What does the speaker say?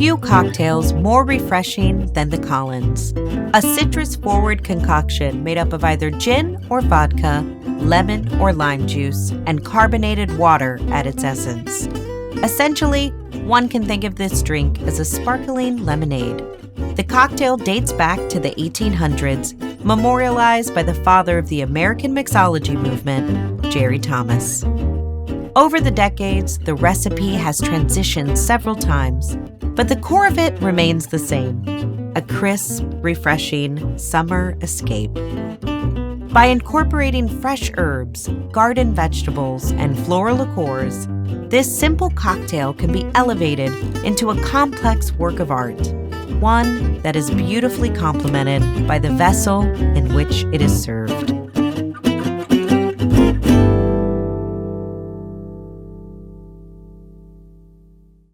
few cocktails more refreshing than the Collins. A citrus-forward concoction made up of either gin or vodka, lemon or lime juice, and carbonated water at its essence. Essentially, one can think of this drink as a sparkling lemonade. The cocktail dates back to the 1800s, memorialized by the father of the American mixology movement, Jerry Thomas. Over the decades, the recipe has transitioned several times, but the core of it remains the same: a crisp, refreshing summer escape. By incorporating fresh herbs, garden vegetables, and floral liqueurs, this simple cocktail can be elevated into a complex work of art, one that is beautifully complemented by the vessel in which it is served.